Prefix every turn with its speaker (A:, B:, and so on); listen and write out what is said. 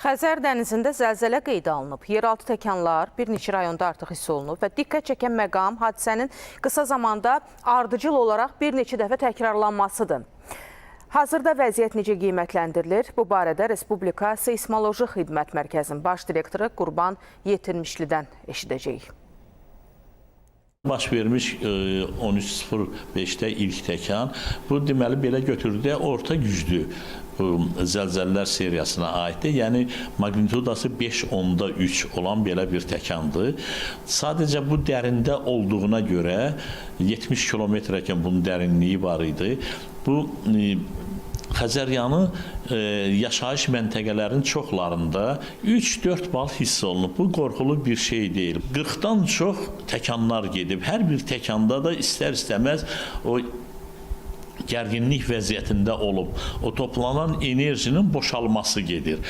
A: Xəzər dənizində zəlzələ qeydə alınıb. Yeraltı təkanlar bir neçə rayonda artıq hiss olunub və diqqət çəkən məqam hadisənin qısa zamanda ardıcıl olaraq bir neçə dəfə təkrarlanmasıdır. Hazırda vəziyyət necə qiymətləndirilir? Bu barədə Respublika Seysmoloji Xidmət Mərkəzinin baş direktoru Qurban Yetirmişlidən eşidəcəyik.
B: Baş vermiş 13.05-də ilk təkan. Bu deməli belə götürdükdə orta güclü zəlzələlər seriyasına aiddir. Yəni magnitudası 5.3 olan belə bir təkandır. Sadəcə bu dərində olduğuna görə 70 kilometrəkin bunun dərinliyi var idi. Bu Xəzəryanı yaşayış məntəqələrinin çoxlarında 3-4 bal hiss olunub. Bu qorxulu bir şey deyil. 40-dan çox təkanlar gedib. Hər bir təkanda da istər-istəməz o gərginlik vəziyyətində olub. O toplanan enerjinin boşalması gedir.